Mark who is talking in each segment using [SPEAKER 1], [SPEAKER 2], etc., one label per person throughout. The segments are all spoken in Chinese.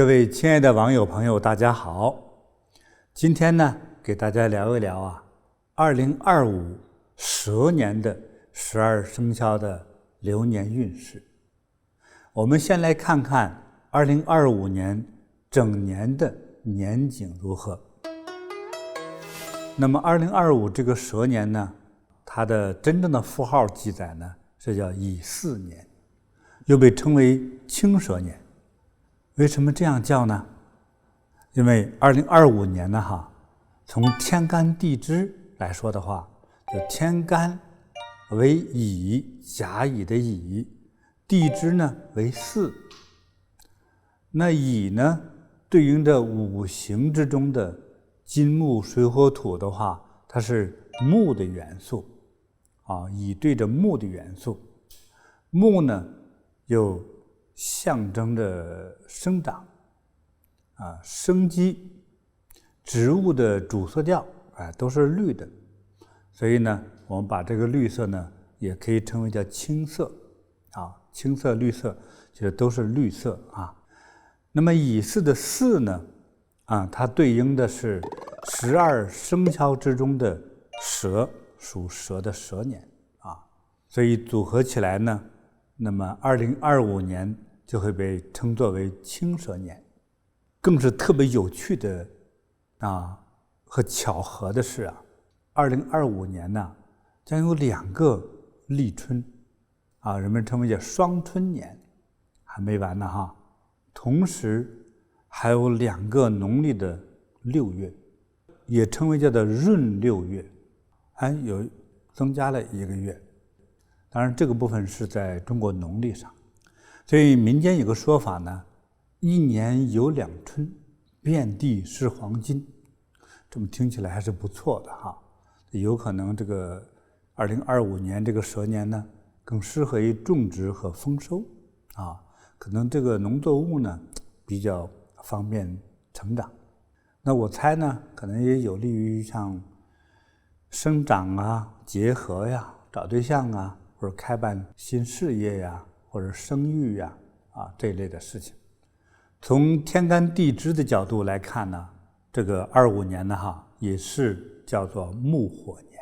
[SPEAKER 1] 各位亲爱的网友朋友，大家好。今天呢，给大家聊一聊2025蛇年的12生肖的流年运势。我们先来看看2025年整年的年景如何。那么2025这个蛇年呢，它的真正的符号记载呢是叫乙巳年，又被称为青蛇年。为什么这样叫呢？因为2025年呢从天干地支来说的话，就天干为乙，甲乙的乙，地支呢为巳。那乙呢对应着五行之中的金木水火土的话，它是木的元素乙对着木的元素。木呢又象征着生长生机，植物的主色调都是绿的，所以呢我们把这个绿色呢也可以称为叫青色青色绿色其实都是绿色那么乙巳的巳呢它对应的是12生肖之中的蛇，属蛇的蛇年所以组合起来呢，那么2025年就会被称作为青蛇年。更是特别有趣的和巧合的是2025年呢将有2个立春人们称为叫双春年，还没完呢同时还有2个农历的6月，也称为叫做闰6月，有增加了1个月。当然这个部分是在中国农历上，所以民间有个说法呢，一年有2春，遍地是黄金。这么听起来还是不错的有可能这个2025年这个蛇年呢更适合于种植和丰收可能这个农作物呢比较方便成长。那我猜呢可能也有利于像生长结合找对象或者开办新事业或者生育这一类的事情。从天干地支的角度来看呢，这个25年呢也是叫做木火年。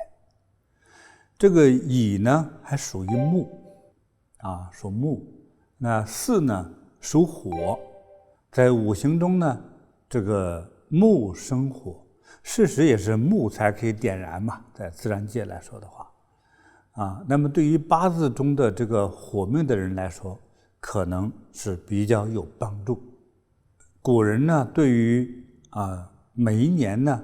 [SPEAKER 1] 这个乙呢还属于木属木，那巳呢属火。在五行中呢，这个木生火，事实也是木才可以点燃嘛，在自然界来说的话那么对于八字中的这个火命的人来说，可能是比较有帮助。古人呢对于每一年呢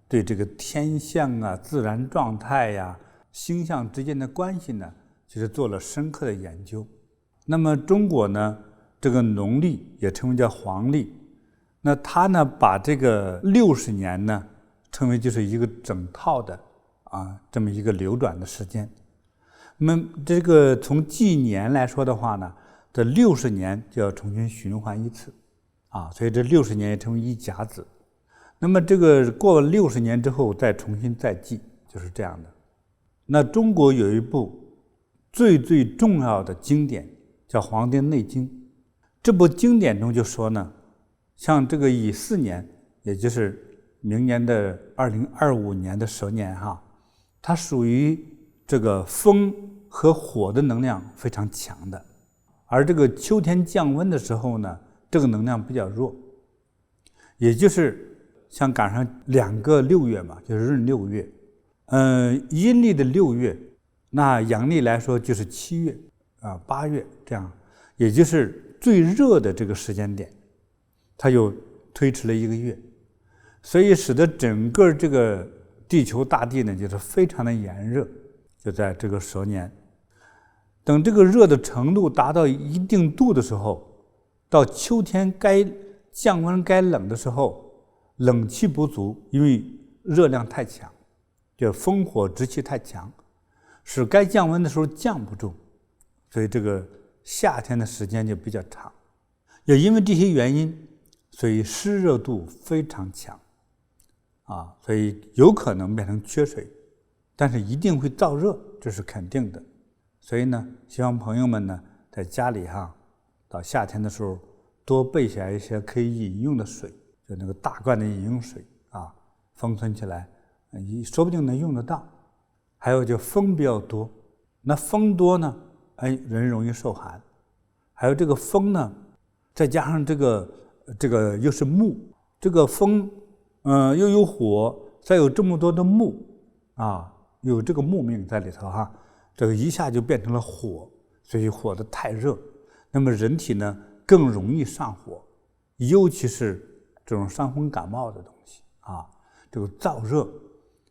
[SPEAKER 1] 对这个天象自然状态星象之间的关系呢其实做了深刻的研究。那么中国呢这个农历也称为叫黄历，那它呢把这个60年呢称为就是一个整套的这么一个流转的时间。那么这个从纪年来说的话呢，这60年就要重新循环一次所以这60年也称为一甲子。那么这个过了60年之后再重新再记，就是这样的。那中国有一部最重要的经典叫《黄帝内经》，这部经典中就说呢，像这个乙巳年，也就是明年的2025年的蛇年它属于这个风和火的能量非常强的，而这个秋天降温的时候呢，这个能量比较弱，也就是像赶上2个6月嘛，就是闰6月。阴历的6月，那阳历来说就是7月8月，这样也就是最热的这个时间点，它又推迟了1个月，所以使得整个这个地球大地呢就是非常的炎热。就在这个蛇年，等这个热的程度达到一定度的时候，到秋天该降温该冷的时候，冷气不足，因为热量太强，就风火之气太强，使该降温的时候降不住，所以这个夏天的时间就比较长。也因为这些原因，所以湿热度非常强所以有可能变成缺水，但是一定会燥热，这是肯定的。所以呢，希望朋友们呢在家里到夏天的时候多备下一些可以饮用的水，就那个大罐的饮用水啊，封存起来，说不定能用得到。还有就风比较多，那风多呢，人容易受寒。还有这个风呢，再加上这个又是木，这个风，又有火，再有这么多的木啊，有这个木命在里头哈，这个一下就变成了火，所以火的太热，那么人体呢更容易上火，尤其是这种伤风感冒的东西啊，这个燥热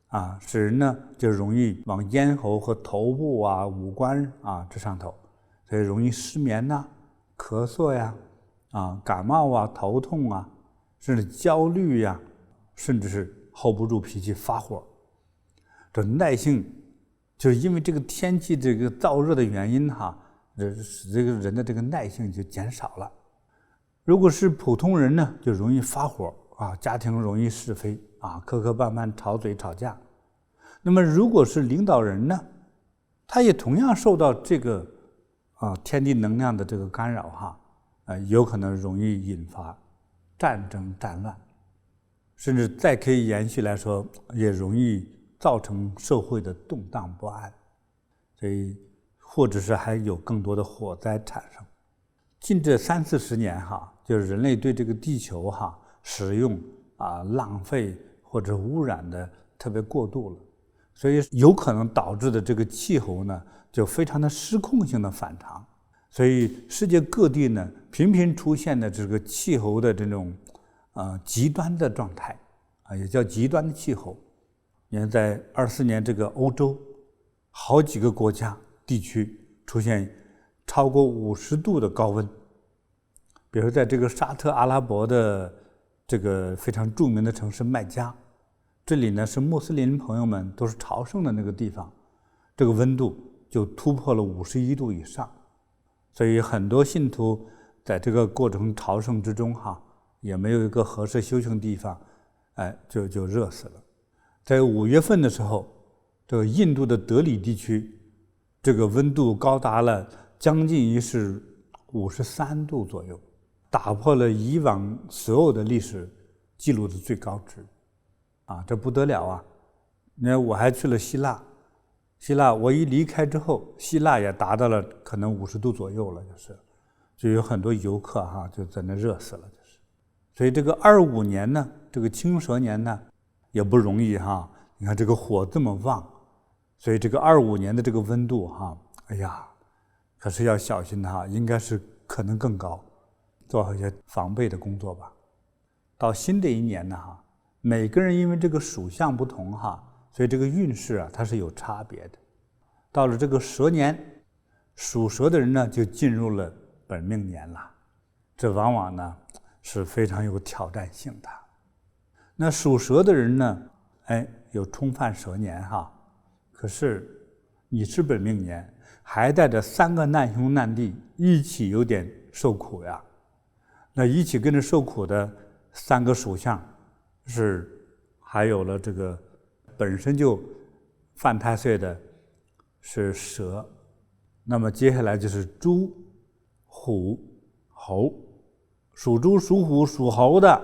[SPEAKER 1] 啊，使人呢就容易往咽喉和头部啊、五官啊这上头，所以容易失眠呐、咳嗽呀、感冒啊、头痛啊，甚至焦虑呀，甚至是 hold 不住脾气发火。这耐性就是因为这个天气这个燥热的原因哈，使这个人的这个耐性就减少了。如果是普通人呢，就容易发火啊，家庭容易是非啊，磕磕绊绊、吵嘴吵架。那么如果是领导人呢，他也同样受到这个天地能量的这个干扰哈，有可能容易引发战争战乱，甚至再可以延续来说，也容易造成社会的动荡不安，所以或者是还有更多的火灾产生。近这30-40年哈，就是人类对这个地球哈使用浪费或者污染的特别过度了，所以有可能导致的这个气候呢就非常的失控性的反常，所以世界各地呢频频出现的这个气候的这种极端的状态也叫极端的气候。你看在24年这个欧洲好几个国家地区出现超过50度的高温，比如在这个沙特阿拉伯的这个非常著名的城市麦加，这里呢是穆斯林朋友们都是朝圣的那个地方，这个温度就突破了51度以上，所以很多信徒在这个过程朝圣之中也没有一个合适修行地方，就热死了。在5月份的时候，这个印度的德里地区，这个温度高达了将近于是53度左右，打破了以往所有的历史记录的最高值，这不得了啊！你看我还去了希腊我一离开之后，希腊也达到了可能50度左右了，就有很多游客就在那热死了，所以这个25年呢，这个青蛇年呢也不容易你看这个火这么旺，所以这个25年的这个温度哎呀，可是要小心应该是可能更高，做好一些防备的工作吧。到新的一年呢每个人因为这个属相不同所以这个运势它是有差别的。到了这个蛇年，属蛇的人呢就进入了本命年了，这往往呢是非常有挑战性的。那属蛇的人呢有冲犯蛇年可是你是本命年，还带着3个难兄难弟一起有点受苦呀。那一起跟着受苦的3个属相是还有了这个本身就犯太岁的是蛇，那么接下来就是猪、虎、猴，属猪、属虎、属猴的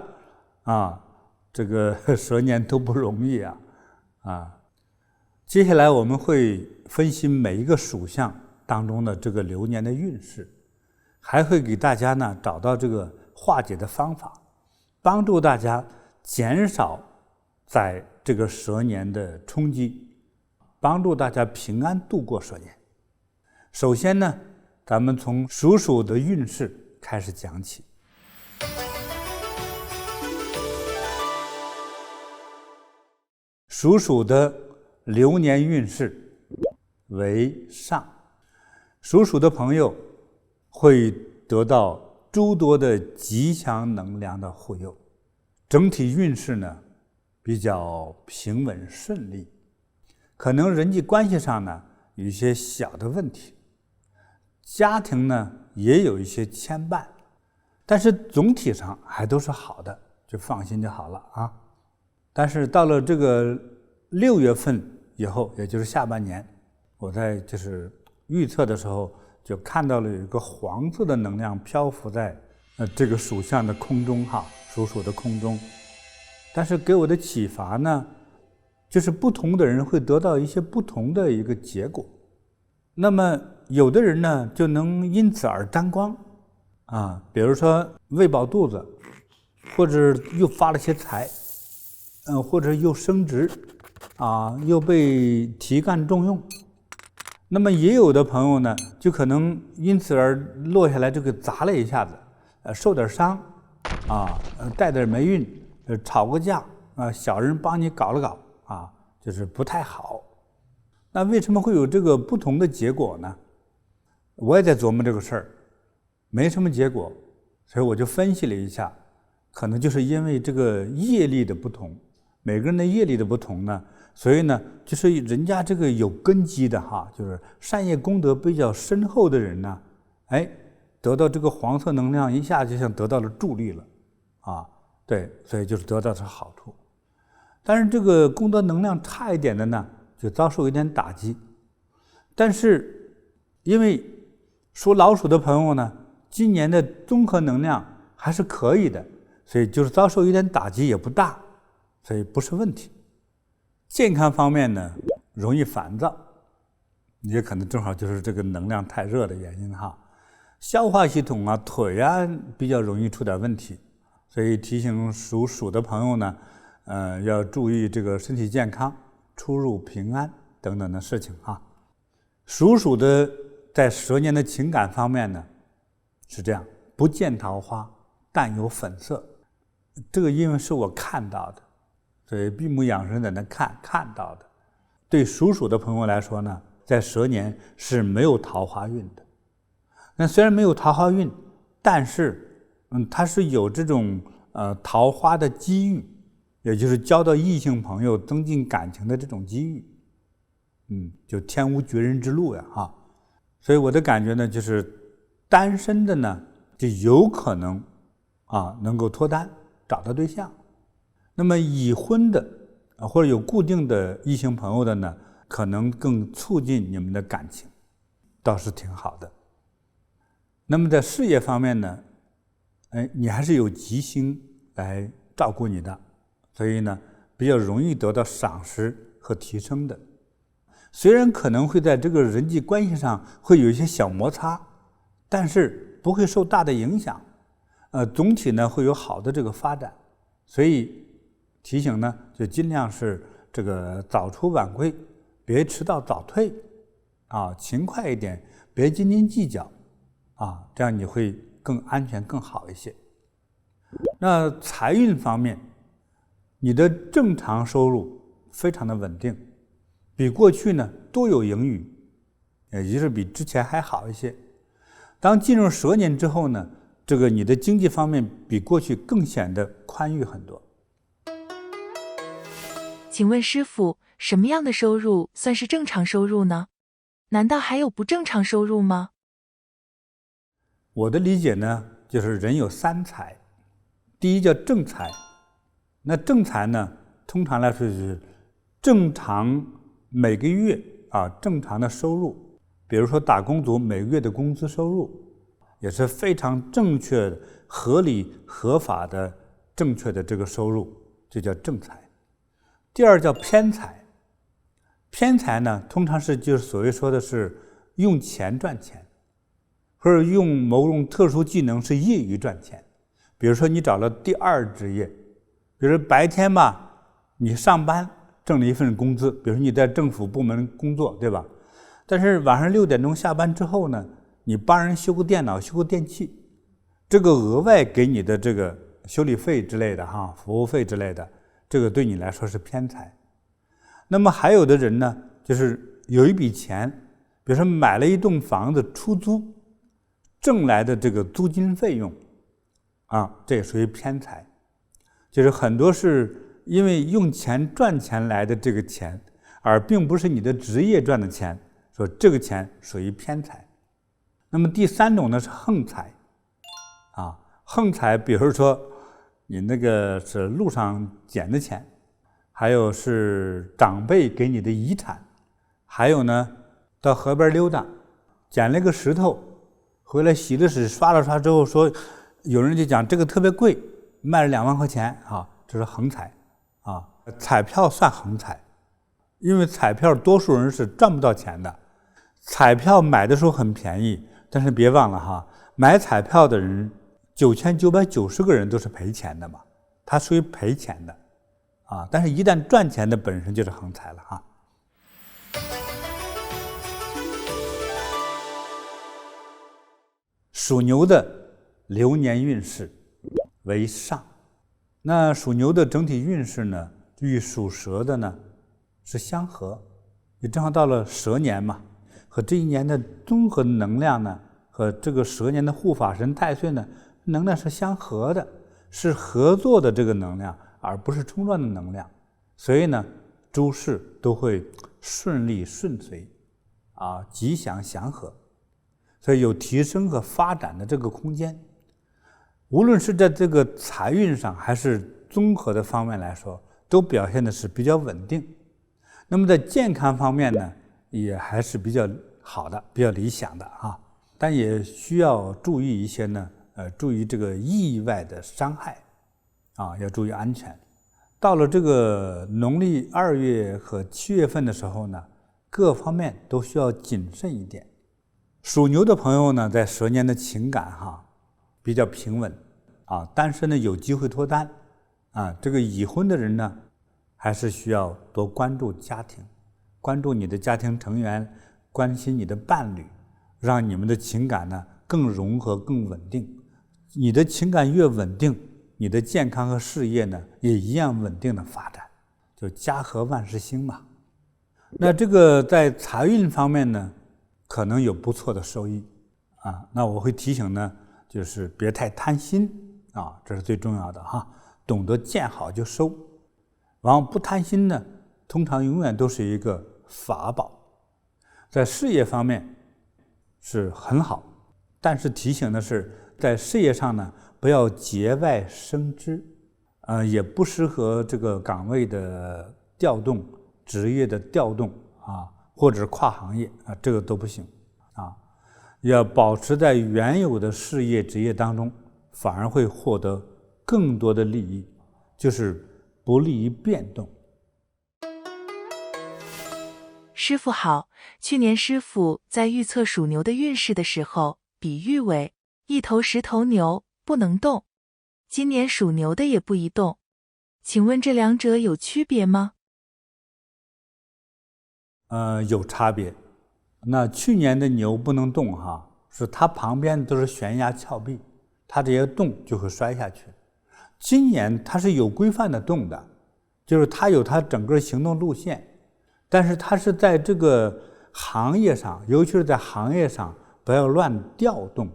[SPEAKER 1] 这个蛇年都不容易接下来我们会分析每一个属相当中的这个流年的运势，还会给大家呢找到这个化解的方法，帮助大家减少在这个蛇年的冲击，帮助大家平安度过蛇年。首先呢，咱们从属鼠的运势开始讲起。属鼠的流年运势为上，属鼠的朋友会得到诸多的吉祥能量的护佑，整体运势呢比较平稳顺利，可能人际关系上呢有一些小的问题，家庭呢也有一些牵绊，但是总体上还都是好的，就放心就好了但是到了这个6月份以后，也就是下半年，我在预测的时候就看到了有一个黄色的能量漂浮在这个属相的空中哈，属鼠的空中。但是给我的启发呢，就是不同的人会得到一些不同的一个结果。那么有的人呢，就能因此而沾光啊，比如说喂饱肚子，或者又发了些财，或者又升职啊，又被提干重用。那么也有的朋友呢，就可能因此而落下来这个砸了一下子，受点伤啊，带点霉运，吵个架啊，小人帮你搞了搞啊，就是不太好。那为什么会有这个不同的结果呢？我也在琢磨这个事儿，没什么结果，所以我就分析了一下，可能就是因为这个业力的不同，每个人的业力的不同呢，所以呢，就是人家这个有根基的哈，就是善业功德比较深厚的人呢，得到这个黄色能量，一下就像得到了助力了啊，对，所以就是得到的好处。但是这个功德能量差一点的呢，就遭受一点打击。但是因为属老鼠的朋友呢，今年的综合能量还是可以的，所以就是遭受一点打击也不大，所以不是问题。健康方面呢，容易烦躁，也可能正好就是这个能量太热的原因哈。消化系统啊、腿啊比较容易出点问题，所以提醒属鼠的朋友呢，要注意这个身体健康、出入平安等等的事情啊。属鼠的在蛇年的情感方面呢，是这样：不见桃花，但有粉色。这个因为是我看到的，所以闭目养神在那看到的。对属鼠的朋友来说呢，在蛇年是没有桃花运的。那虽然没有桃花运，但是它是有这种桃花的机遇，也就是交到异性朋友、增进感情的这种机遇。就天无绝人之路呀哈。所以我的感觉呢，就是单身的呢，就有可能能够脱单，找到对象。那么已婚的或者有固定的异性朋友的呢，可能更促进你们的感情，倒是挺好的。那么在事业方面呢，你还是有吉星来照顾你的，所以呢，比较容易得到赏识和提升的。虽然可能会在这个人际关系上会有一些小摩擦，但是不会受大的影响，总体呢会有好的这个发展。所以提醒呢，就尽量是这个早出晚归，别迟到早退勤快一点，别斤斤计较这样你会更安全更好一些。那财运方面，你的正常收入非常的稳定，比过去呢多有盈余，也就是比之前还好一些。当进入蛇年之后呢，这个你的经济方面比过去更显得宽裕很多。
[SPEAKER 2] 请问师父，什么样的收入算是正常收入呢？难道还有不正常收入吗？
[SPEAKER 1] 我的理解呢，就是人有三财，第一叫正财。那正财呢，通常来说是正常每个月正常的收入，比如说打工族每个月的工资收入，也是非常正确的、合理合法的正确的这个收入，就叫正财。第二叫偏财。偏财呢，通常是就是所谓说的是用钱赚钱，或者用某种特殊技能是业余赚钱。比如说你找了第二职业，比如说白天吧，你上班挣了一份工资，比如说你在政府部门工作，对吧？但是晚上6点钟下班之后呢，你帮人修个电脑、修个电器，这个额外给你的这个修理费之类的服务费之类的，这个对你来说是偏财。那么还有的人呢，就是有一笔钱，比如说买了一栋房子出租，挣来的这个租金费用这也属于偏财。就是很多是因为用钱赚钱来的这个钱，而并不是你的职业赚的钱，说这个钱属于偏财。那么第三种呢是横财横财，比如说你那个是路上捡的钱，还有是长辈给你的遗产，还有呢到河边溜达，捡了个石头回来洗了洗刷了刷之后说有人就讲这个特别贵，卖了2万块钱啊，这是横财啊。彩票算横财，因为彩票多数人是赚不到钱的。彩票买的时候很便宜，但是别忘了哈，买彩票的人9990个人都是赔钱的嘛，它属于赔钱的啊。但是一旦赚钱的本身就是横财了哈。属牛的流年运势为上，那属牛的整体运势呢，与属蛇的呢是相合，也正好到了蛇年嘛，和这一年的综合能量呢，和这个蛇年的护法神太岁呢，能量是相合的，是合作的这个能量，而不是冲撞的能量。所以呢，诸事都会顺利顺遂啊，吉祥祥和，所以有提升和发展的这个空间。无论是在这个财运上还是综合的方面来说，都表现的是比较稳定。那么在健康方面呢，也还是比较好的，比较理想的啊，但也需要注意一些呢，注意这个意外的伤害啊，要注意安全。到了这个农历2月和7月份的时候呢，各方面都需要谨慎一点。属牛的朋友呢，在蛇年的情感比较平稳啊，单身的有机会脱单啊，这个已婚的人呢，还是需要多关注家庭，关注你的家庭成员，关心你的伴侣，让你们的情感呢更融合、更稳定。你的情感越稳定，你的健康和事业呢也一样稳定的发展，就家和万事兴嘛。那这个在财运方面呢，可能有不错的收益啊。那我会提醒呢，就是别太贪心啊，这是最重要的哈。懂得见好就收，然后不贪心呢，通常永远都是一个法宝。在事业方面是很好，但是提醒的是，在事业上呢，不要节外生枝，也不适合这个岗位的调动、职业的调动啊，或者是跨行业啊，这个都不行啊。要保持在原有的事业职业当中，反而会获得更多的利益，就是不利于变动。
[SPEAKER 2] 师父好，去年师父在预测属牛的运势的时候，比喻为一头10头牛不能动，今年属牛的也不宜动，请问这两者有区别吗？
[SPEAKER 1] 有差别。那去年的牛不能动是它旁边都是悬崖峭壁，它这些动就会摔下去。今年它是有规范的动的，就是它有它整个行动路线，但是它是在这个行业上，尤其是在行业上不要乱调动。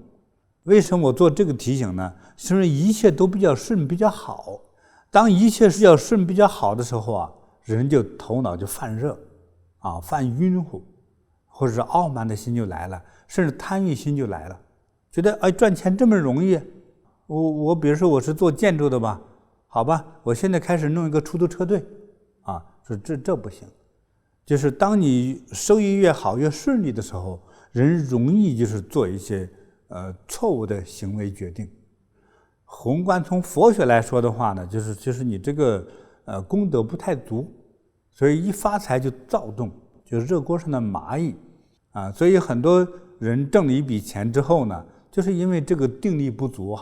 [SPEAKER 1] 为什么我做这个提醒呢？是因为一切都比较顺比较好，当一切是要顺比较好的时候人就头脑就犯热犯晕乎，或者是傲慢的心就来了，甚至贪欲心就来了，觉得赚钱这么容易。我比如说我是做建筑的吧，好吧，我现在开始弄一个出租车队说这不行。就是当你收益越好越顺利的时候，人容易就是做一些错误的行为决定。宏观从佛学来说的话呢，就是你这个功德不太足，所以一发财就躁动，就热锅上的蚂蚁所以很多人挣了一笔钱之后呢，就是因为这个定力不足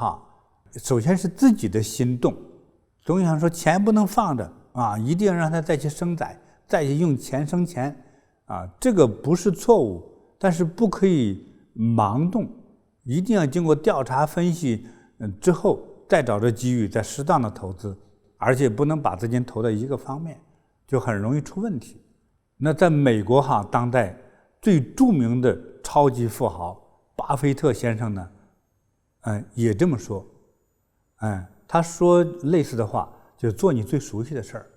[SPEAKER 1] 首先是自己的心动，总想说钱不能放着一定要让它再去生财，再去用钱生钱这个不是错误，但是不可以盲动，一定要经过调查分析之后再找着机遇，再适当的投资，而且不能把资金投到一个方面，就很容易出问题。那在美国当代最著名的超级富豪巴菲特先生呢也这么说他说类似的话，就是做你最熟悉的事儿。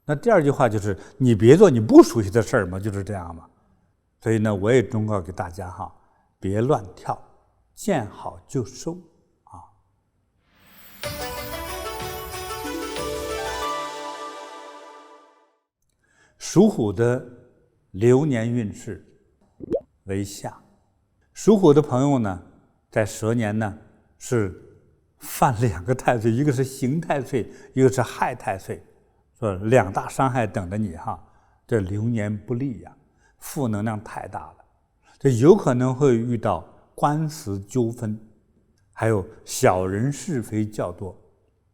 [SPEAKER 1] 那第二句话就是你别做你不熟悉的事儿嘛，就是这样嘛。所以呢，我也忠告给大家别乱跳，见好就收属虎的流年运势为下，属虎的朋友呢，在蛇年呢是犯2个太岁，一个是刑太岁，一个是害太岁，说2大伤害等着你哈。这流年不利呀，负能量太大了，这有可能会遇到官司纠纷，还有小人是非较多，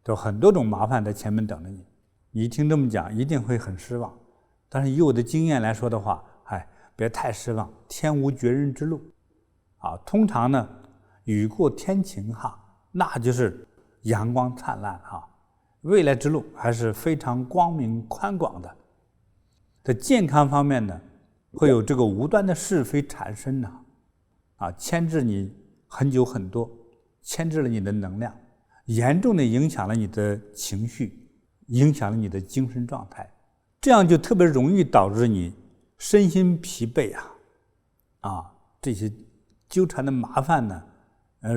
[SPEAKER 1] 都很多种麻烦在前面等着你。你一听这么讲，一定会很失望。但是以我的经验来说的话，别太失望，天无绝人之路啊。通常呢，雨过天晴哈，那就是阳光灿烂哈，未来之路还是非常光明宽广的。在健康方面呢，会有这个无端的是非缠身呢，牵制你很久很多，牵制了你的能量，严重的影响了你的情绪，影响了你的精神状态，这样就特别容易导致你身心疲惫这些纠缠的麻烦呢，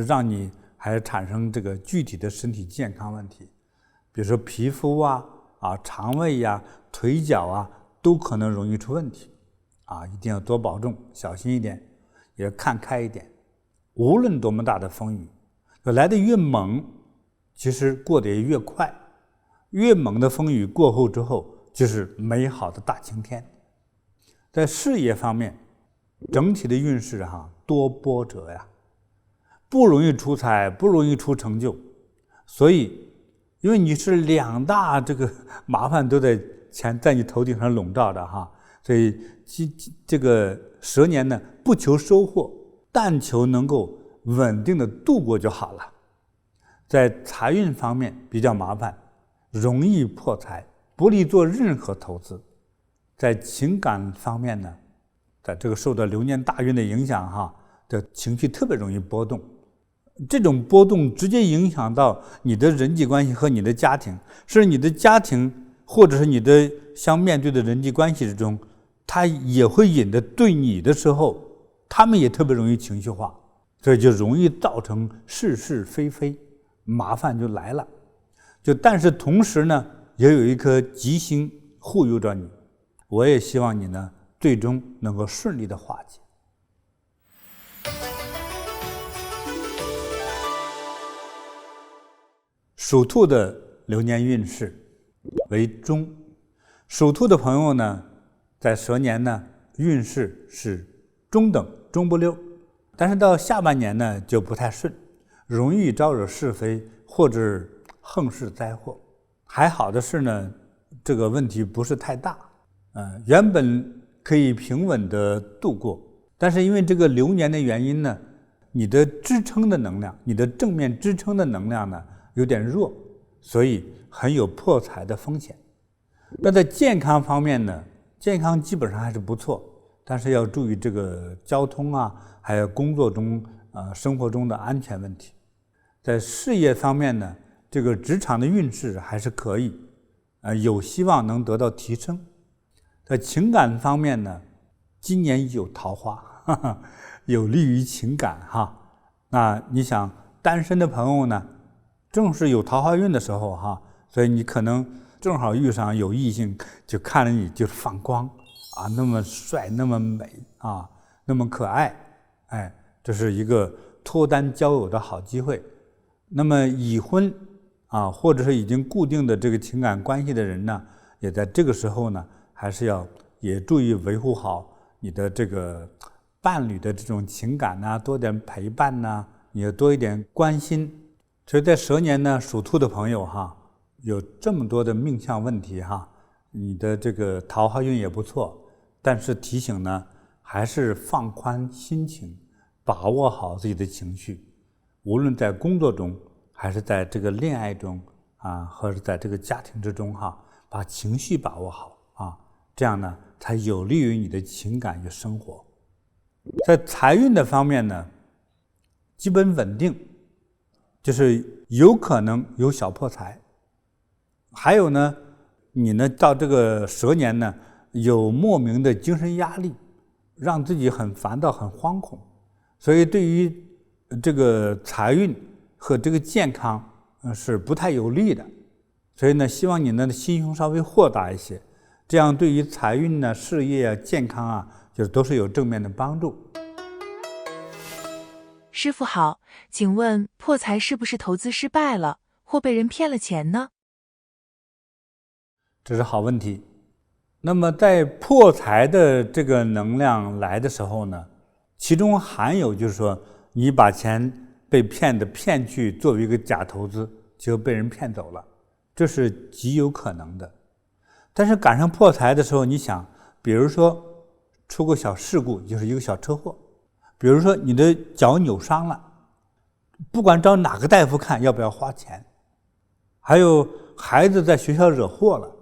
[SPEAKER 1] 让你还产生这个具体的身体健康问题，比如说皮肤肠胃呀、腿脚都可能容易出问题一定要多保重，小心一点，也看开一点。无论多么大的风雨，来得越猛，其实过得也越快。越猛的风雨过后之后，就是美好的大晴天。在事业方面，整体的运势多波折呀，不容易出彩，不容易出成就。所以因为你是2大这个麻烦都在你头顶上笼罩着所以这个蛇年呢，不求收获，但求能够稳定的度过就好了。在财运方面比较麻烦，容易破财，不利做任何投资。在情感方面呢，在这个受到流年大运的影响这情绪特别容易波动，这种波动直接影响到你的人际关系和你的家庭，是你的家庭或者是你的相面对的人际关系之中，它也会引得对你的时候，他们也特别容易情绪化，所以就容易造成是是非非，麻烦就来了。但是同时呢，也有一颗吉星护佑着你，我也希望你呢，最终能够顺利的化解。属兔的流年运势为中，属兔的朋友呢，在蛇年呢，运势是中等，中不溜，但是到下半年呢，就不太顺，容易招惹是非或者横事灾祸。还好的是呢，这个问题不是太大，原本可以平稳的度过，但是因为这个流年的原因呢，你的支撑的能量，你的正面支撑的能量呢有点弱，所以很有破财的风险。那在健康方面呢，健康基本上还是不错，但是要注意这个交通还有工作中生活中的安全问题。在事业方面呢，这个职场的运势还是可以，有希望能得到提升。在情感方面呢，今年有桃花，有利于情感那你想单身的朋友呢，正是有桃花运的时候所以你可能正好遇上有异性，就看着你就是放光那么帅，那么美那么可爱，这是一个脱单交友的好机会。那么已婚或者是已经固定的这个情感关系的人呢，也在这个时候呢，还是要也注意维护好你的这个伴侣的这种情感多点陪伴你要多一点关心。所以在蛇年呢，属兔的朋友有这么多的命相问题你的这个桃花运也不错，但是提醒呢，还是放宽心情，把握好自己的情绪，无论在工作中还是在这个恋爱中或者在这个家庭之中把情绪把握好这样呢，才有利于你的情感与生活。在财运的方面呢，基本稳定，就是有可能有小破财。还有呢，你呢到这个蛇年呢，有莫名的精神压力，让自己很烦躁、很惶恐，所以对于这个财运和这个健康是不太有利的。所以呢，希望你呢心胸稍微豁达一些，这样对于财运呢、事业健康就是都是有正面的帮助。
[SPEAKER 2] 师傅好，请问破财是不是投资失败了，或被人骗了钱呢？
[SPEAKER 1] 这是好问题。那么在破财的这个能量来的时候呢，其中含有就是说你把钱被骗去作为一个假投资，就被人骗走了，这是极有可能的。但是赶上破财的时候，你想，比如说出个小事故，就是一个小车祸，比如说你的脚扭伤了，不管找哪个大夫看要不要花钱，还有孩子在学校惹祸了，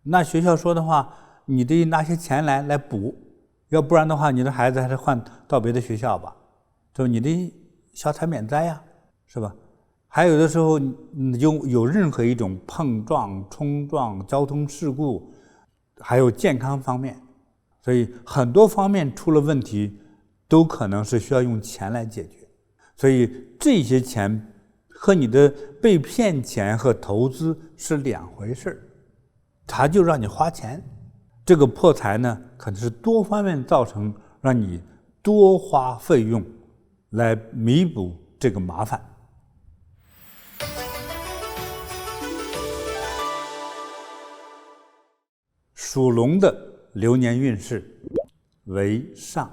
[SPEAKER 1] 那学校说的话，你得拿些钱来补，要不然的话，你的孩子还是换到别的学校吧，就你的消财免灾呀，是吧？还有的时候，你就有任何一种碰撞、冲撞、交通事故，还有健康方面，所以很多方面出了问题，都可能是需要用钱来解决。所以这些钱和你的被骗钱和投资是两回事，他就让你花钱。这个破财呢，可能是多方面造成，让你多花费用来弥补这个麻烦。属龙的流年运势为上。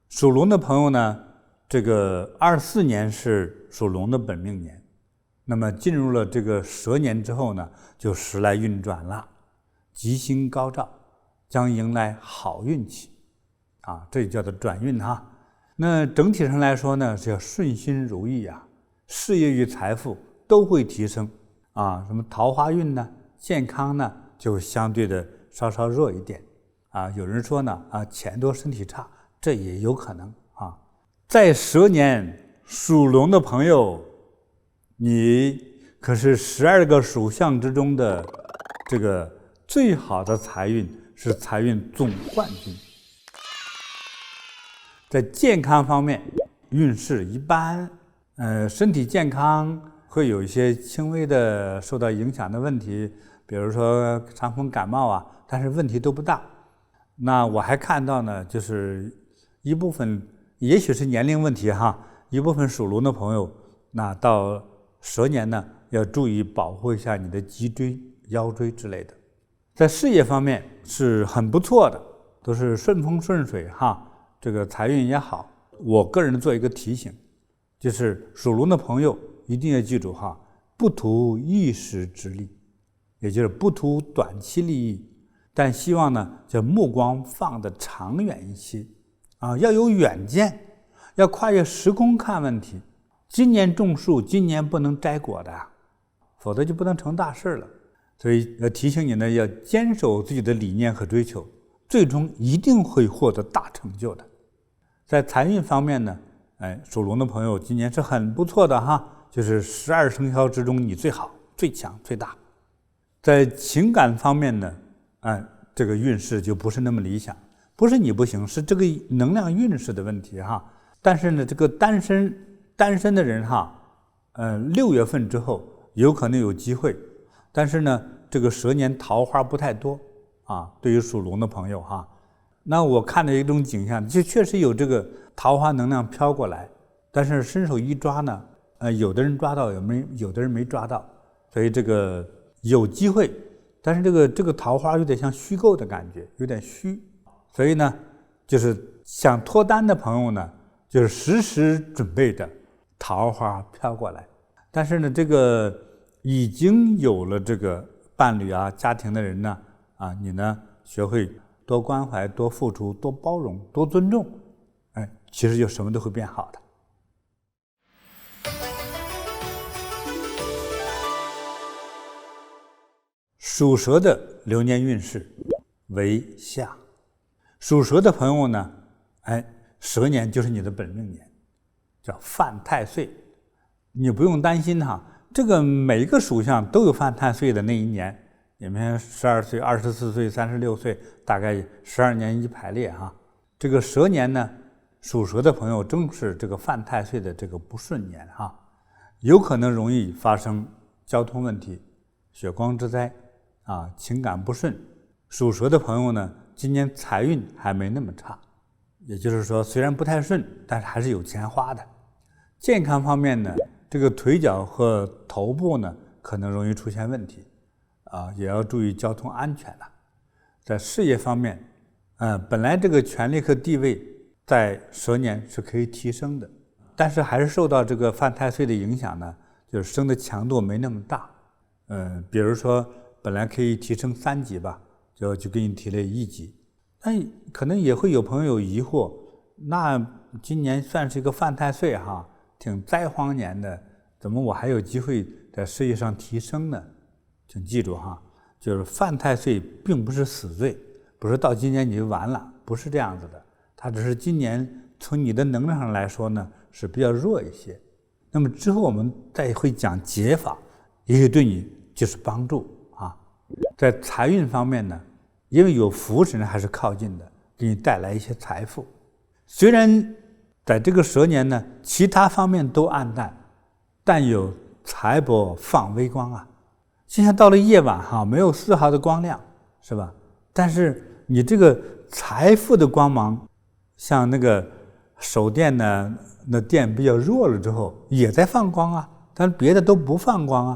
[SPEAKER 1] 属龙的朋友呢，这个24年是属龙的本命年，那么进入了这个蛇年之后呢，就时来运转了，吉星高照，将迎来好运气啊，这就叫做转运哈。那整体上来说呢，是要顺心如意啊，事业与财富都会提升啊，什么桃花运呢，健康呢就相对的稍稍弱一点啊。有人说呢钱多身体差，这也有可能啊。在蛇年属龙的朋友，你可是12个属相之中的这个最好的财运，是财运总冠军。在健康方面运势一般，身体健康会有一些轻微的受到影响的问题，比如说伤风感冒啊，但是问题都不大。那我还看到呢，就是一部分也许是年龄问题哈，一部分属龙的朋友，那到蛇年呢，要注意保护一下你的脊椎、腰椎之类的。在事业方面是很不错的，都是顺风顺水哈，这个财运也好。我个人做一个提醒，就是属龙的朋友一定要记住哈，不图一时之利，也就是不图短期利益，但希望呢，叫目光放得长远一些啊，要有远见，要跨越时空看问题。今年种树，今年不能摘果的，否则就不能成大事了。所以要提醒你呢，要坚守自己的理念和追求，最终一定会获得大成就的。在财运方面呢，属龙的朋友今年是很不错的哈，就是12生肖之中你最好、最强、最大。在情感方面呢，这个运势就不是那么理想，不是你不行，是这个能量运势的问题哈。但是呢，这个单身的人哈，6月份之后有可能有机会，但是呢，这个蛇年桃花不太多啊。对于属龙的朋友哈，那我看到一种景象，就确实有这个桃花能量飘过来，但是伸手一抓呢，有的人抓到，有的人没抓到，所以这个有机会，但是这个桃花有点像虚构的感觉，有点虚，所以呢，就是想脱单的朋友呢，就是时时准备着桃花飘过来。但是呢，这个已经有了这个伴侣啊、家庭的人呢，你呢学会多关怀、多付出、多包容、多尊重，其实就什么都会变好的。属蛇的流年运势为下。属蛇的朋友呢，蛇年就是你的本命年，叫犯太岁。你不用担心哈，这个每一个属相都有犯太岁的那一年，你们12岁、24岁、36岁，大概12年一排列哈。这个蛇年呢，属蛇的朋友正是这个犯太岁的这个不顺年哈，有可能容易发生交通问题、血光之灾情感不顺。属蛇的朋友呢，今年财运还没那么差也就是说虽然不太顺，但是还是有钱花的。健康方面呢，这个腿脚和头部呢可能容易出现问题也要注意交通安全了。在事业方面本来这个权力和地位在蛇年是可以提升的，但是还是受到这个犯太岁的影响呢，就是升的强度没那么大。比如说本来可以提升3级吧，就给你提了1级。但可能也会有朋友有疑惑，那今年算是一个犯太岁挺灾荒年的，怎么我还有机会在事业上提升呢？请记住就是犯太岁并不是死罪，不是到今年你就完了，不是这样子的。它只是今年从你的能量上来说呢是比较弱一些。那么之后我们再会讲解法，也许对你就是帮助在财运方面呢，因为有福神还是靠近的，给你带来一些财富。虽然在这个蛇年呢，其他方面都暗淡，但有财帛放微光就像到了夜晚没有丝毫的光亮，是吧？但是你这个财富的光芒，像那个手电呢，那电比较弱了之后，也在放光但是别的都不放光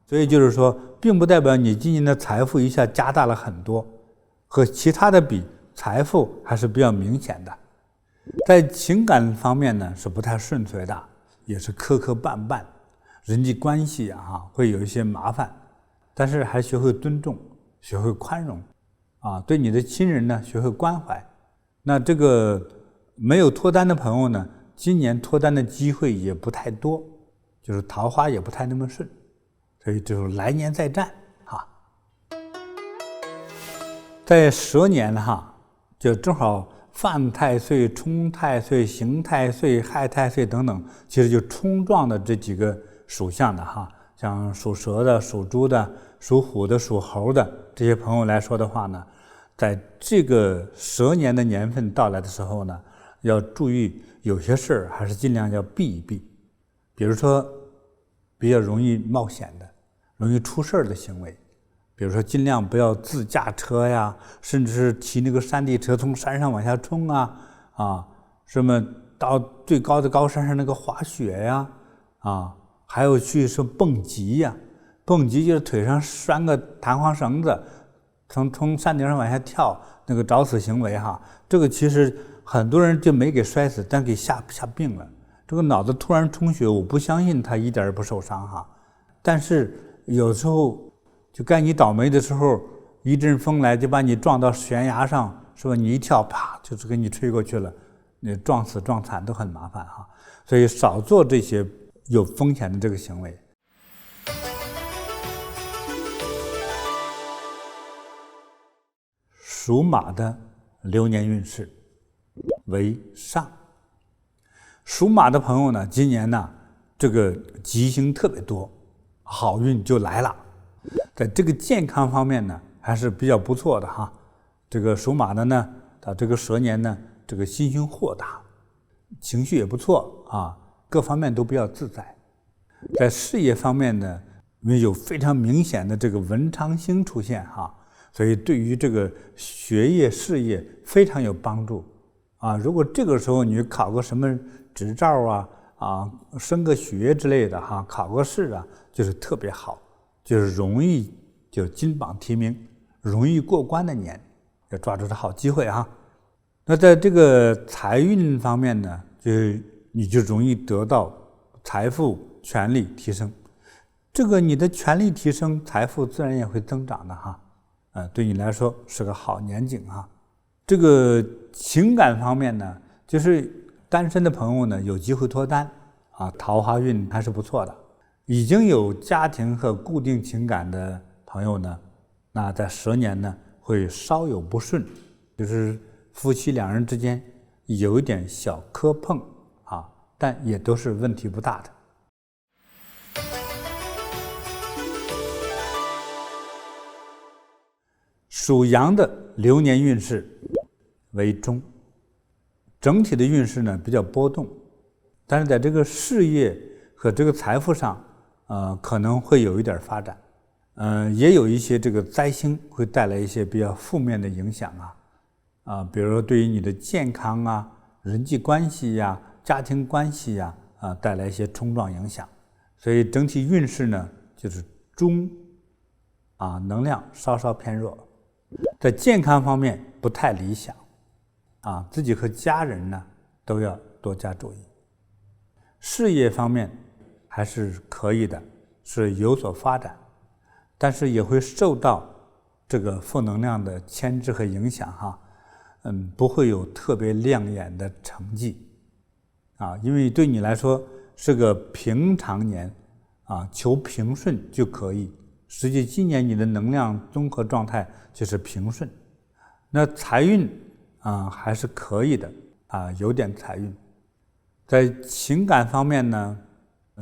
[SPEAKER 1] 所以就是说，并不代表你今年的财富一下加大了很多，和其他的比，财富还是比较明显的。在情感方面呢，是不太顺遂的，也是磕磕绊绊，人际关系会有一些麻烦，但是还学会尊重，学会宽容对你的亲人呢学会关怀。那这个没有脱单的朋友呢，今年脱单的机会也不太多，就是桃花也不太那么顺，所以就是来年再战在蛇年就正好犯太岁、冲太岁、刑太岁、害太岁等等，其实就冲撞的这几个属相的像属蛇的、属猪的、属虎的、属猴的这些朋友来说的话呢，在这个蛇年的年份到来的时候呢，要注意有些事儿还是尽量要避一避。比如说比较容易冒险的、容易出事的行为，比如说尽量不要自驾车呀，甚至是骑那个山地车从山上往下冲什么到最高的高山上那个滑雪呀还有去说蹦极呀，蹦极就是腿上拴个弹簧绳子，从山顶上往下跳，那个找死行为这个其实很多人就没给摔死，但给吓病了。这个脑子突然充血，我不相信他一点也不受伤但是有时候就该你倒霉的时候，一阵风来就把你撞到悬崖上，是吧？你一跳，啪，就是给你吹过去了，你撞死撞惨都很麻烦所以少做这些有风险的这个行为。属马的流年运势为上。属马的朋友呢，今年呢这个吉星特别多，好运就来了。在这个健康方面呢还是比较不错的这个属马的呢，到这个蛇年呢，这个心胸豁达，情绪也不错各方面都比较自在。在事业方面呢，因为有非常明显的这个文昌星出现所以对于这个学业事业非常有帮助如果这个时候你考个什么执照升个学之类的考个试就是特别好，就是容易就金榜题名，容易过关的年，要抓住这好机会那在这个财运方面呢，你就容易得到财富、权力提升。这个你的权力提升，财富自然也会增长的对你来说是个好年景这个情感方面呢，就是单身的朋友呢有机会脱单桃花运还是不错的。已经有家庭和固定情感的朋友呢，那在蛇年呢会稍有不顺，就是夫妻两人之间有一点小磕碰但也都是问题不大的。属羊的流年运势为中，整体的运势呢比较波动，但是在这个事业和这个财富上可能会有一点发展，也有一些这个灾星会带来一些比较负面的影响比如说对于你的健康啊、人际关系呀、家庭关系呀带来一些冲撞影响。所以整体运势呢就是中能量稍稍偏弱，在健康方面不太理想自己和家人呢都要多加注意。事业方面还是可以的，是有所发展，但是也会受到这个负能量的牵制和影响不会有特别亮眼的成绩因为对你来说是个平常年求平顺就可以，实际今年你的能量综合状态就是平顺。那财运还是可以的有点财运。在情感方面呢，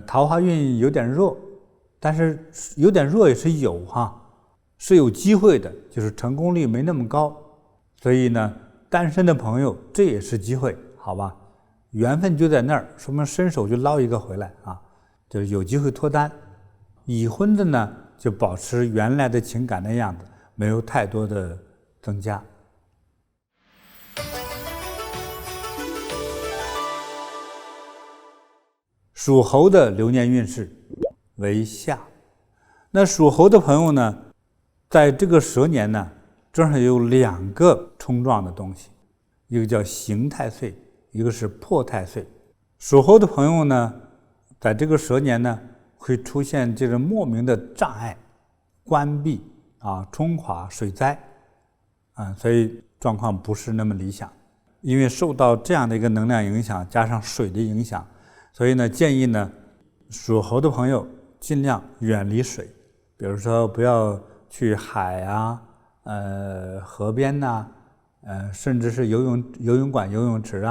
[SPEAKER 1] 桃花运有点弱，但是有点弱也是是有机会的，就是成功率没那么高。所以呢，单身的朋友这也是机会，好吧？缘分就在那儿，说明伸手就捞一个回来就是有机会脱单。已婚的呢，就保持原来的情感的样子，没有太多的增加。属猴的流年运势为下。那属猴的朋友呢，在这个蛇年呢，正好有2个冲撞的东西，一个叫刑太岁，一个是破太岁。属猴的朋友呢，在这个蛇年呢，会出现这个莫名的障碍、关闭冲垮、水灾所以状况不是那么理想。因为受到这样的一个能量影响，加上水的影响，所以呢，建议呢，属猴的朋友尽量远离水，比如说不要去海河边甚至是游泳馆、游泳池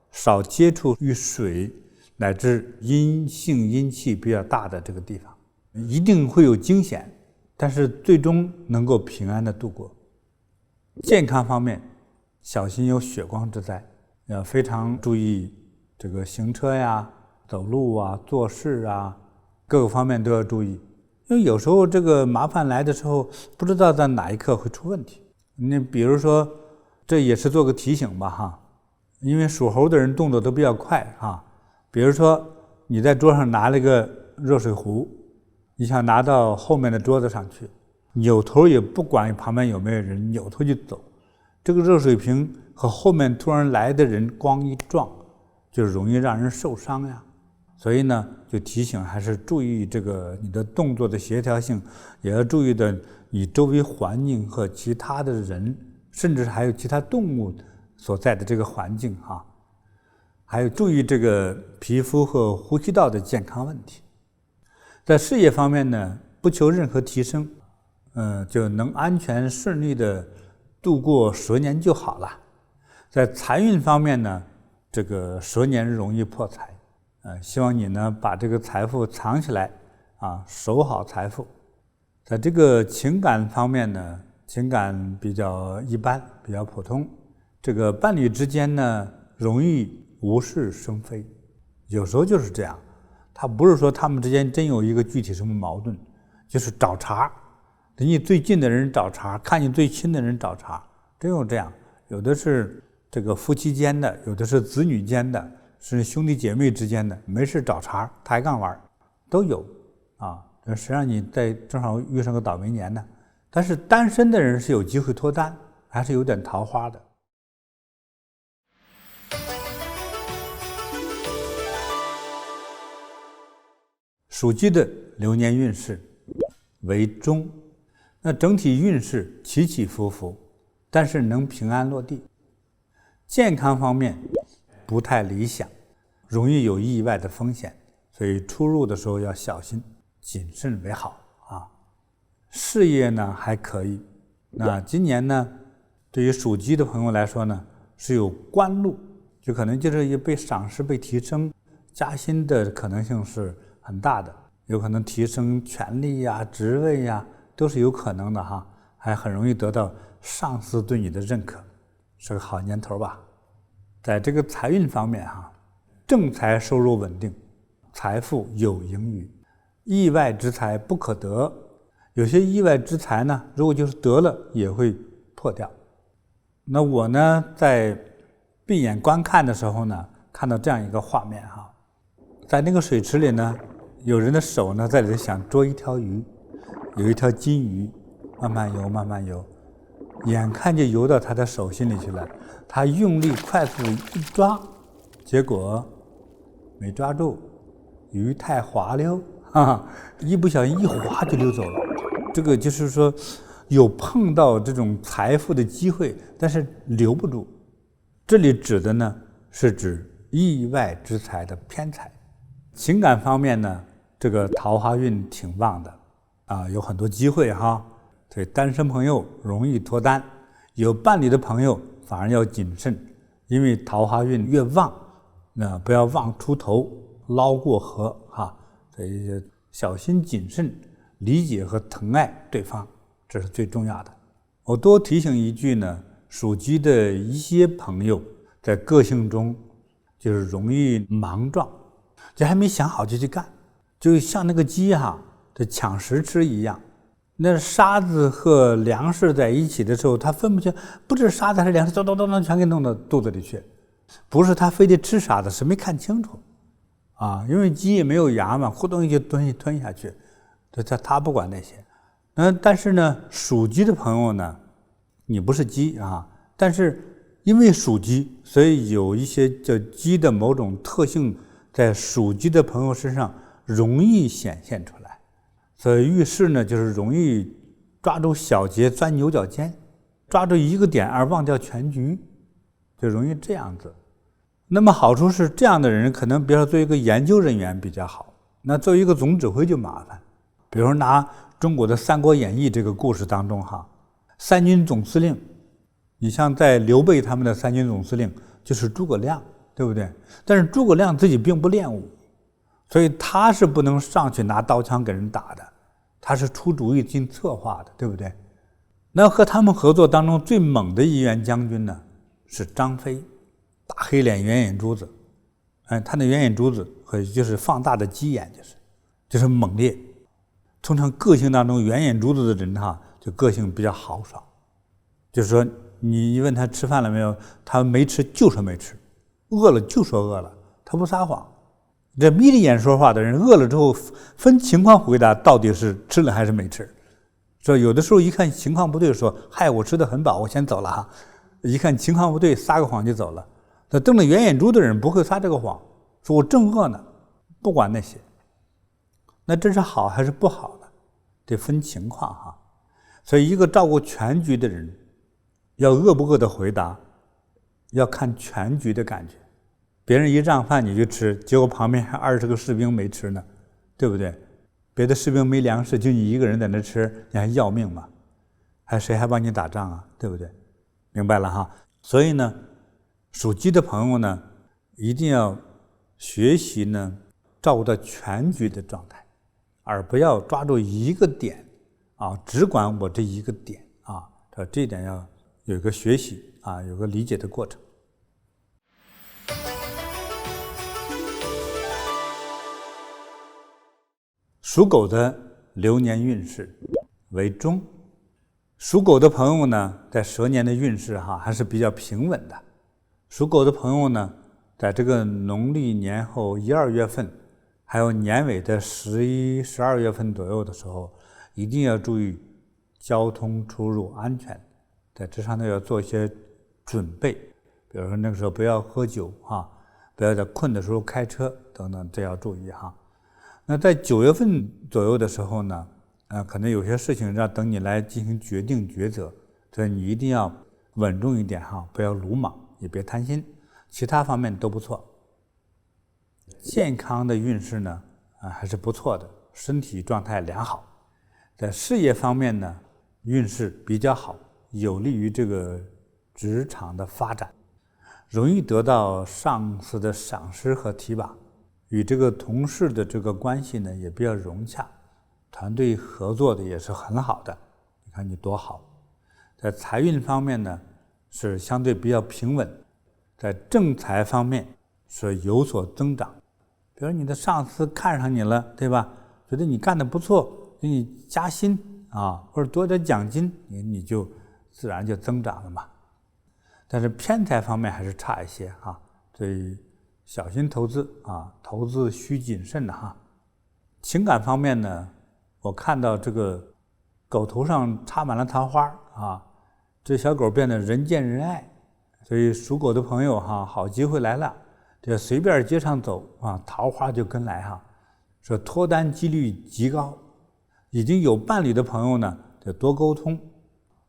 [SPEAKER 1] 少接触与水乃至阴性阴气比较大的这个地方，一定会有惊险，但是最终能够平安的度过。健康方面，小心有血光之灾，要非常注意这个行车走路做事各个方面都要注意，因为有时候这个麻烦来的时候，不知道在哪一刻会出问题。你比如说，这也是做个提醒吧因为属猴的人动作都比较快比如说你在桌上拿了一个热水壶，你想拿到后面的桌子上去，扭头也不管旁边有没有人，扭头就走，这个热水瓶和后面突然来的人咣一撞，就容易让人受伤所以呢，就提醒还是注意这个你的动作的协调性，也要注意的你周围环境和其他的人，甚至还有其他动物所在的这个环境还有注意这个皮肤和呼吸道的健康问题。在事业方面呢，不求任何提升，就能安全顺利的度过蛇年就好了。在财运方面呢，这个蛇年容易破财，希望你呢把这个财富藏起来守好财富。在这个情感方面呢，情感比较一般，比较普通。这个伴侣之间呢，容易无事生非，有时候就是这样。他不是说他们之间真有一个具体什么矛盾，就是找茬，离你最近的人找茬，看你最亲的人找茬，真有这样。有的是这个夫妻间的，有的是子女间的，是兄弟姐妹之间的，没事找茬抬杠玩都有谁让你在正好遇上个倒霉年呢？但是单身的人是有机会脱单，还是有点桃花的。属鸡的流年运势为中，那整体运势起起伏伏，但是能平安落地。健康方面不太理想，容易有意外的风险，所以出入的时候要小心谨慎为好事业呢还可以，那今年呢，对于属鸡的朋友来说呢，是有官禄，就可能就是被赏识、被提升、加薪的可能性是很大的，有可能提升权力职位都是有可能的还很容易得到上司对你的认可，是个好年头吧。在这个财运方面正财收入稳定，财富有盈余，意外之财不可得。有些意外之财呢，如果就是得了也会破掉。那我呢，在闭眼观看的时候呢，看到这样一个画面哈，在那个水池里呢，有人的手呢在里头想捉一条鱼，有一条金鱼，慢慢游，慢慢游，眼看就游到他的手心里去了，他用力快速一抓，结果没抓住，鱼太滑溜，一不小心一滑就溜走了。这个就是说，有碰到这种财富的机会，但是留不住。这里指的呢，是指意外之财的偏财。情感方面呢，这个桃花运挺旺的啊，有很多机会哈。所以单身朋友容易脱单，有伴侣的朋友反而要谨慎，因为桃花运越旺，那不要妄出头，捞过河哈。所以小心谨慎，理解和疼爱对方，这是最重要的。我多提醒一句呢，属鸡的一些朋友在个性中就是容易莽撞，就还没想好就去干，就像那个鸡这抢食吃一样。那沙子和粮食在一起的时候，他分不清，不知沙子还是粮食，咚咚咚咚全给弄到肚子里去。不是他非得吃沙子，是没看清楚啊，因为鸡也没有牙嘛，呼咚一就吞下去，他不管那些。但是呢，属鸡的朋友呢，你不是鸡啊，但是因为属鸡，所以有一些叫鸡的某种特性，在属鸡的朋友身上容易显现出来。所以遇事呢，就是容易抓住小节钻牛角尖，抓住一个点而忘掉全局，就容易这样子。那么好处是，这样的人可能比如说做一个研究人员比较好，那作为一个总指挥就麻烦。比如拿中国的《三国演义》这个故事当中三军总司令，你像在刘备他们的三军总司令就是诸葛亮，对不对？但是诸葛亮自己并不练武，所以他是不能上去拿刀枪给人打的，他是出主意进策划的，对不对？那和他们合作当中最猛的一员将军呢，是张飞，大黑脸圆眼珠子，他的圆眼珠子和就是放大的鸡眼，就是猛烈。通常个性当中圆眼珠子的人就个性比较豪爽，就是说你一问他吃饭了没有，他没吃就说没吃，饿了就说饿了，他不撒谎。这眯着眼说话的人，饿了之后分情况回答到底是吃了还是没吃。说有的时候一看情况不对，说嗨，我吃得很饱，我先走了一看情况不对，撒个谎就走了。那瞪着圆眼珠的人不会撒这个谎，说我正饿呢，不管那些。那这是好还是不好呢？得分情况所以一个照顾全局的人，要饿不饿的回答，要看全局的感觉。别人一让饭你就吃，结果旁边还20个士兵没吃呢，对不对？别的士兵没粮食，就你一个人在那吃，你还要命吗？谁还帮你打仗啊？对不对？明白了所以呢，属鸡的朋友呢，一定要学习呢，照顾到全局的状态，而不要抓住一个点只管我这一个点这一点要有一个学习有个理解的过程。属狗的流年运势为中，属狗的朋友呢，在蛇年的运势还是比较平稳的。属狗的朋友呢，在这个农历年后1、2月份，还有年尾的11、12月份左右的时候，一定要注意交通出入安全，在这上头要做一些准备，比如说那个时候不要喝酒不要在困的时候开车等等，这要注意那在9月份左右的时候呢，可能有些事情要等你来进行决定抉择，所以你一定要稳重一点不要鲁莽，也别贪心，其他方面都不错。健康的运势呢还是不错的，身体状态良好。在事业方面呢，运势比较好，有利于这个职场的发展，容易得到上司的赏识和提拔，与这个同事的这个关系呢也比较融洽，团队合作的也是很好的，你看你多好。在财运方面呢是相对比较平稳，在正财方面是有所增长，比如你的上司看上你了，对吧？觉得你干得不错，给你加薪或者多点奖金，你就自然就增长了嘛。但是偏财方面还是差一些哈，所以小心投资啊，投资需谨慎的哈。情感方面呢，我看到这个狗头上插满了桃花啊，这小狗变得人见人爱，所以属狗的朋友哈，好机会来了，这随便街上走啊，桃花就跟来哈，说脱单几率极高。已经有伴侣的朋友呢，就多沟通，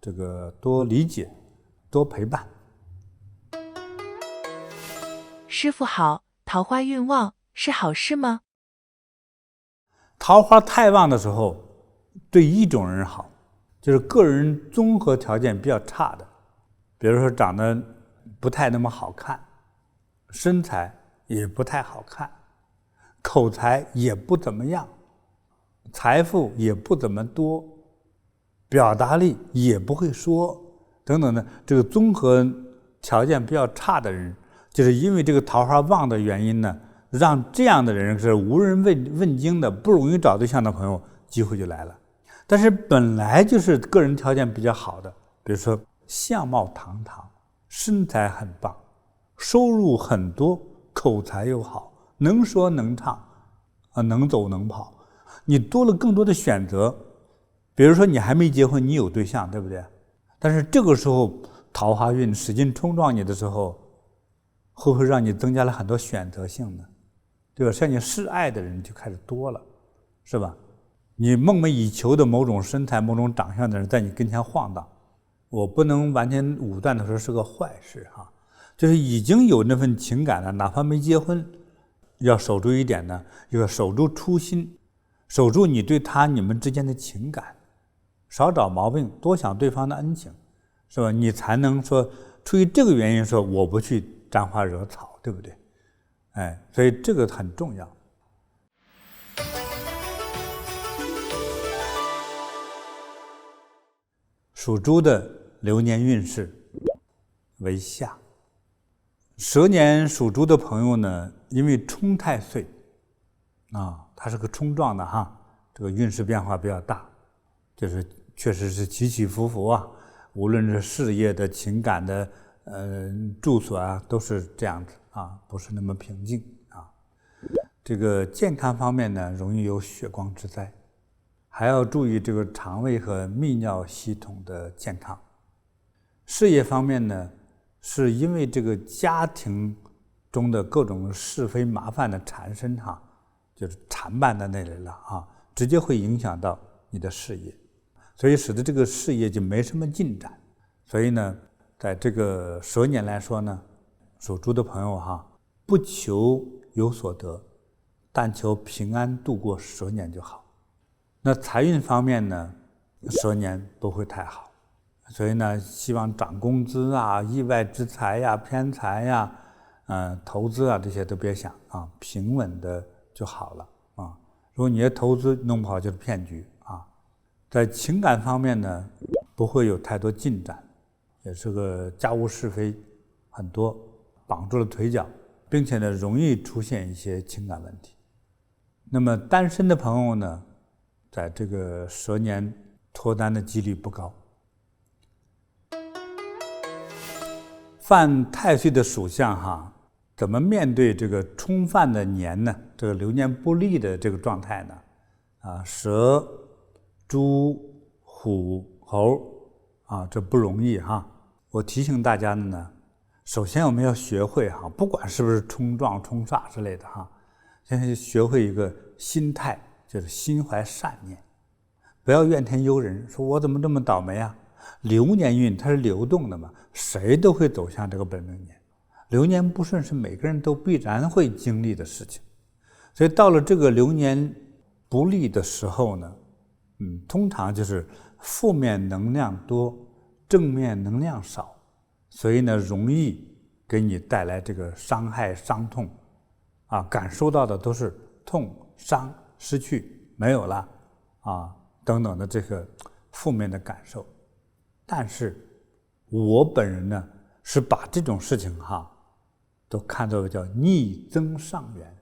[SPEAKER 1] 这个多理解，多陪伴。
[SPEAKER 2] 师父好，桃花运旺是好事吗？
[SPEAKER 1] 桃花太旺的时候，对一种人好，就是个人综合条件比较差的，比如说长得不太那么好看，身材也不太好看，口才也不怎么样，财富也不怎么多，表达力也不会说，等等的，这个综合条件比较差的人，就是因为这个桃花旺的原因呢，让这样的人是无人问津的，不容易找对象的朋友，机会就来了。但是本来就是个人条件比较好的，比如说相貌堂堂，身材很棒，收入很多，口才又好，能说能唱能走能跑，你多了更多的选择。比如说你还没结婚，你有对象，对不对？但是这个时候桃花运使劲冲撞你的时候，会不会让你增加了很多选择性呢？对吧？向你示爱的人就开始多了，是吧？你梦寐以求的某种身材、某种长相的人在你跟前晃荡，我不能完全武断的说是个坏事哈。就是已经有那份情感了，哪怕没结婚，要守住一点呢，要守住初心，守住你对你们之间的情感，少找毛病，多想对方的恩情，是吧？你才能说出于这个原因说我不去沾花惹草，对不对？所以这个很重要。属猪的流年运势为下。蛇年属猪的朋友呢，因为冲太岁它是个冲撞的哈，这个运势变化比较大，就是确实是起起伏伏啊，无论是事业的、情感的、住所啊，都是这样子啊，不是那么平静啊。这个健康方面呢，容易有血光之灾，还要注意这个肠胃和泌尿系统的健康。事业方面呢，是因为这个家庭中的各种是非麻烦的缠身哈，就是缠绊在那里了啊，直接会影响到你的事业，所以使得这个事业就没什么进展。所以呢，在这个蛇年来说呢，属猪的朋友哈，不求有所得，但求平安度过蛇年就好。那财运方面呢，蛇年不会太好，所以呢，希望涨工资啊、意外之财呀、偏财呀、投资啊，这些都别想啊，平稳的就好了啊。如果你的投资弄不好，就是骗局啊。在情感方面呢，不会有太多进展，也是个家务事非很多，绑住了腿脚，并且呢，容易出现一些情感问题。那么单身的朋友呢，在这个蛇年脱单的几率不高。犯太岁的属相哈，怎么面对这个冲犯的年呢？这个流年不利的这个状态呢？蛇、猪、虎、猴这不容易哈。我提醒大家的呢，首先我们要学会哈，不管是不是冲撞、冲煞之类的哈，先学会一个心态，就是心怀善念，不要怨天尤人，说我怎么这么倒霉啊？流年运它是流动的嘛，谁都会走向这个本命年。流年不顺是每个人都必然会经历的事情，所以到了这个流年不利的时候呢，通常就是负面能量多，正面能量少，所以呢，容易给你带来这个伤害、伤痛感受到的都是痛、伤、失去、没有了等等的这个负面的感受。但是我本人呢，是把这种事情都看作叫逆增上缘，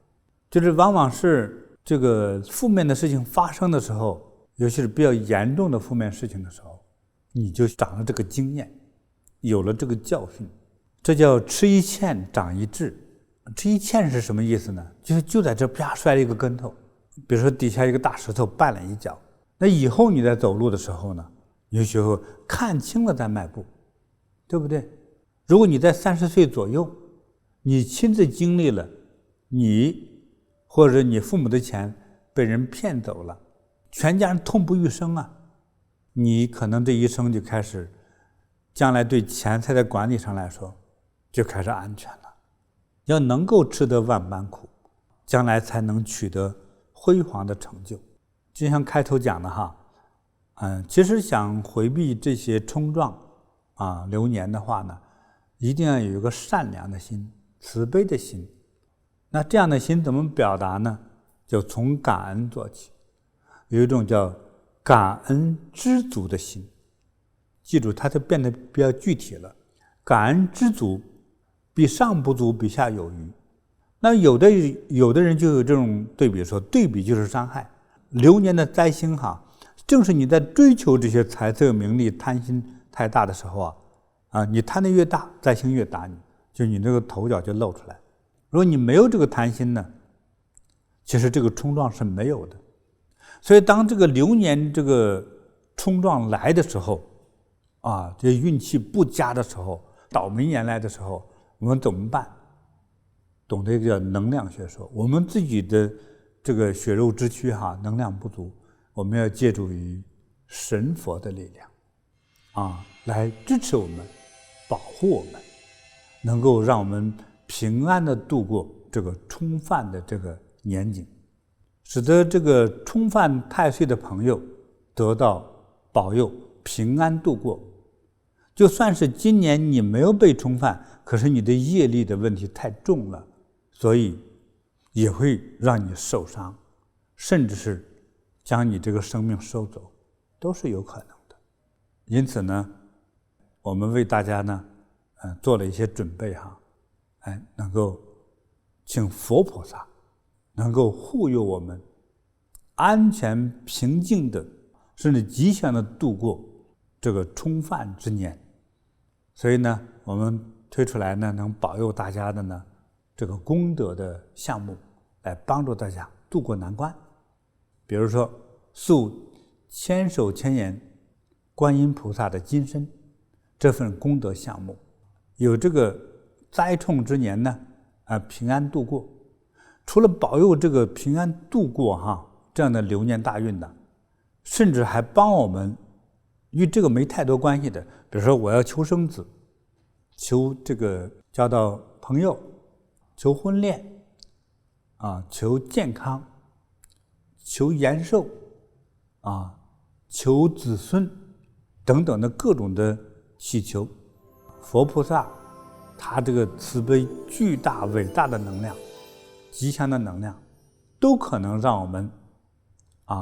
[SPEAKER 1] 就是往往是这个负面的事情发生的时候，尤其是比较严重的负面事情的时候，你就长了这个经验，有了这个教训，这叫吃一堑长一智。吃一堑是什么意思呢？就在这啪摔了一个跟头，比如说底下一个大石头绊了一脚，那以后你在走路的时候呢，你就学会看清了再迈步，对不对？如果你在30岁左右，你亲自经历了你或者你父母的钱被人骗走了，全家人痛不欲生啊，你可能这一生就开始，将来对钱财的管理上来说就开始安全了。要能够吃得万般苦，将来才能取得辉煌的成就。就像开头讲的哈，其实想回避这些冲撞流年的话呢，一定要有一个善良的心，慈悲的心。那这样的心怎么表达呢？就从感恩做起，有一种叫感恩知足的心。记住，它就变得比较具体了。感恩知足，比上不足，比下有余。那有的人就有这种对比，说对比就是伤害。流年的灾星正是你在追求这些财色名利，贪心太大的时候你贪得越大，灾星越打你，就你那个头角就露出来。如果你没有这个贪心呢，其实这个冲撞是没有的。所以当这个流年这个冲撞来的时候这运气不佳的时候，倒霉年来的时候，我们怎么办？懂得一个叫能量学说，我们自己的这个血肉之躯能量不足，我们要借助于神佛的力量来支持我们，保护我们，能够让我们平安的度过这个冲犯的这个年景，使得这个冲犯太岁的朋友得到保佑，平安度过。就算是今年你没有被冲犯，可是你的业力的问题太重了，所以也会让你受伤，甚至是将你这个生命收走，都是有可能的。因此呢，我们为大家呢做了一些准备能够请佛菩萨能够护佑我们安全平静的，甚至吉祥的度过这个冲犯之年。所以呢，我们推出来呢，能保佑大家的呢这个功德的项目，来帮助大家渡过难关。比如说塑千手千眼观音菩萨的金身，这份功德项目，有这个灾冲之年呢平安度过。除了保佑这个平安度过这样的流年大运的，甚至还帮我们与这个没太多关系的，比如说我要求生子，求这个交到朋友，求婚恋求健康，求延寿求子孙等等的各种的祈求，佛菩萨他这个慈悲巨大伟大的能量，吉祥的能量，都可能让我们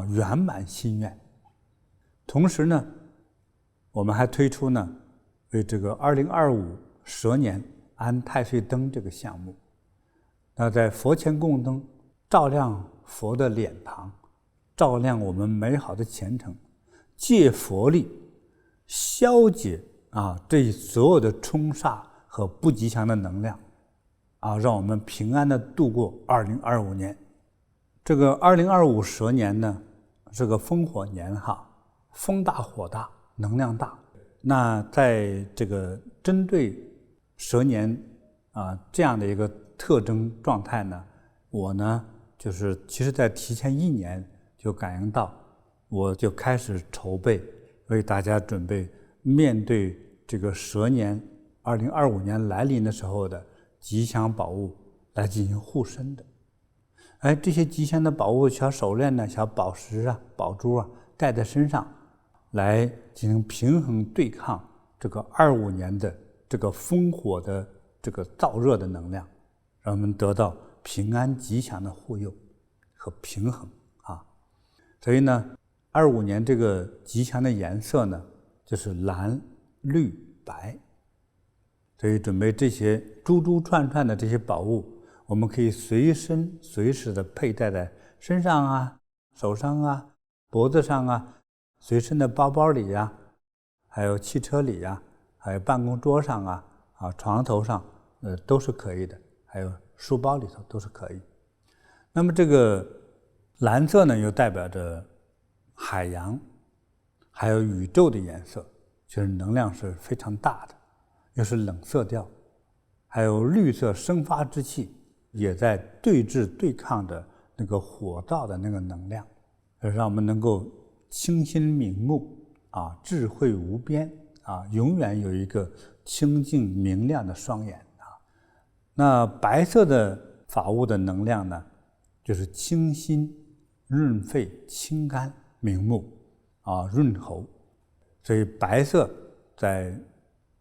[SPEAKER 1] 圆满心愿。同时呢，我们还推出呢为这个2025蛇年安太岁灯这个项目。那在佛前供灯，照亮佛的脸庞，照亮我们美好的前程，借佛力消解这所有的冲煞和不吉祥的能量让我们平安的度过2025年。这个2025蛇年呢是个风火年风大火大，能量大。那在这个针对蛇年这样的一个特征状态呢，我呢就是其实在提前1年就感应到，我就开始筹备，为大家准备面对这个蛇年2025年来临的时候的吉祥宝物来进行护身的。这些吉祥的宝物，小手链呢、小宝石宝珠戴在身上，来进行平衡对抗这个25年的这个烽火的这个燥热的能量，让我们得到平安吉祥的护佑和平衡所以呢，25年这个吉祥的颜色呢就是蓝、绿、白。所以准备这些珠珠串串的这些宝物，我们可以随身随时的佩戴在身上手上脖子上随身的包包里还有汽车里还有办公桌上床头上都是可以的，还有书包里头都是可以。那么这个蓝色呢，又代表着海洋，还有宇宙的颜色，就是能量是非常大的，又是冷色调。还有绿色生发之气，也在对峙对抗着那个火道的那个能量，让我们能够清心明目智慧无边永远有一个清净明亮的双眼那白色的法物的能量呢，就是清心、润肺、清肝、明目润喉。所以白色在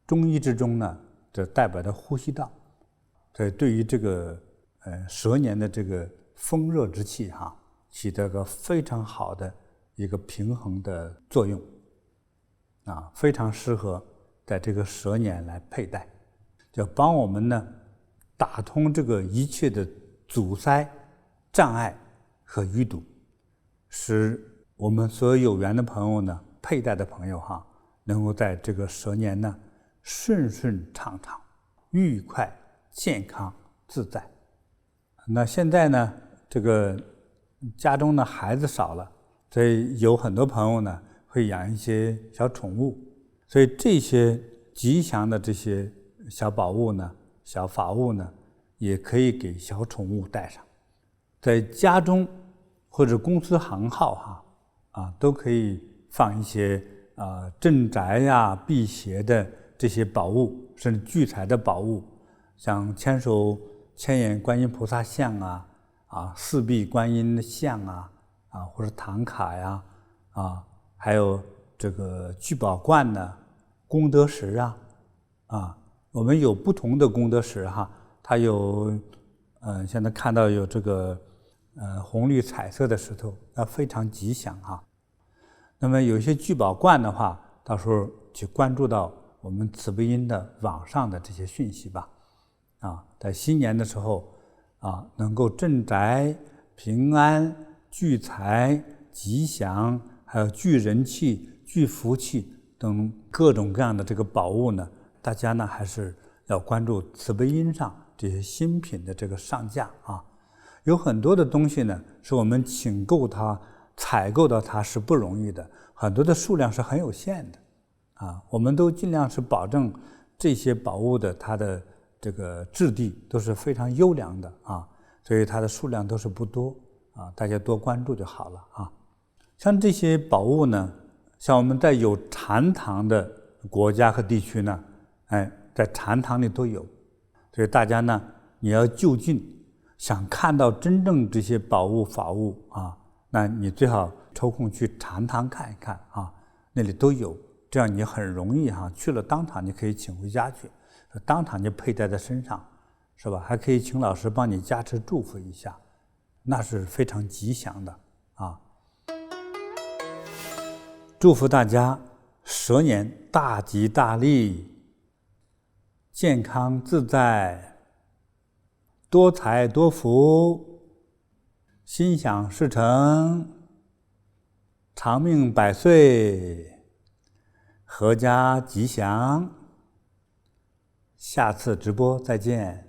[SPEAKER 1] 中医之中呢，这代表着呼吸道，所以对于这个蛇年的这个风热之气起到个非常好的一个平衡的作用非常适合在这个蛇年来佩戴，就帮我们呢打通这个一切的阻塞、障碍和淤堵，使我们所有有缘的朋友呢，佩戴的朋友能够在这个蛇年呢顺顺畅畅、愉快、健康、自在。那现在呢，这个家中的孩子少了，所以有很多朋友呢会养一些小宠物，所以这些吉祥的这些小宝物呢、小法物呢，也可以给小宠物带上。在家中或者公司行号都可以放一些镇宅辟邪的这些宝物，甚至聚财的宝物，像千手千眼观音菩萨像四臂观音的像或者唐卡还有这个聚宝罐功德石我们有不同的功德石它有现在看到有这个红绿彩色的石头，那非常吉祥那么有一些聚宝罐的话，到时候去关注到我们慈悲音的网上的这些讯息吧在新年的时候能够镇宅、平安、聚财、吉祥，还有聚人气、聚福气等各种各样的这个宝物呢，大家呢还是要关注慈悲音上这些新品的这个上架有很多的东西呢，是我们请购它、采购到它是不容易的，很多的数量是很有限的我们都尽量是保证这些宝物的它的这个质地都是非常优良的所以它的数量都是不多大家多关注就好了像这些宝物呢，像我们在有禅堂的国家和地区呢，在禅堂里都有，所以大家呢，你要就近想看到真正这些宝物法物那你最好抽空去禅堂看一看那里都有，这样你很容易去了当场你可以请回家去，当场就佩戴在身上，是吧？还可以请老师帮你加持祝福一下，那是非常吉祥的祝福大家蛇年大吉大利，健康自在，多财多福，心想事成，长命百岁，阖家吉祥。下次直播再见。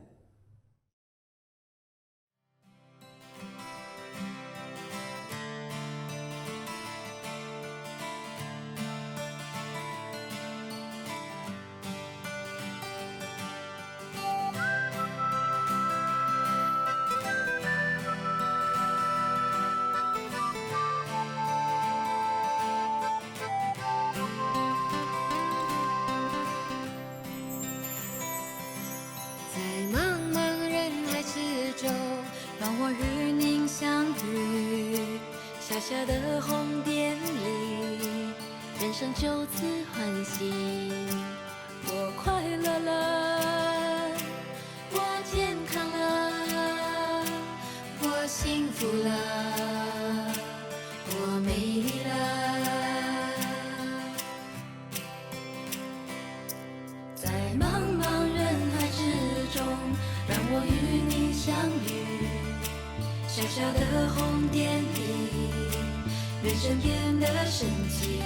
[SPEAKER 3] 小小的红点里，人生就此欢喜。我快乐了，我健康了，我幸福了，我美丽了。在茫茫人海之中，让我与你相遇。小小的红点里，人生变得神奇。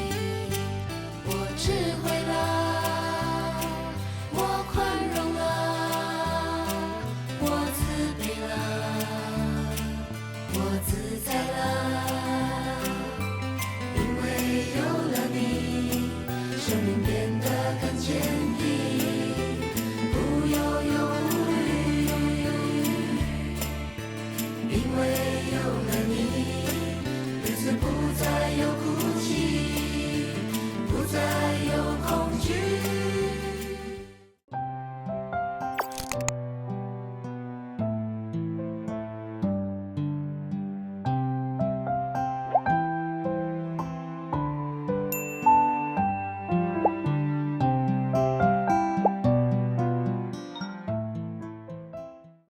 [SPEAKER 3] 我智慧了，我宽容因为有了你，日子不再有哭泣，不再有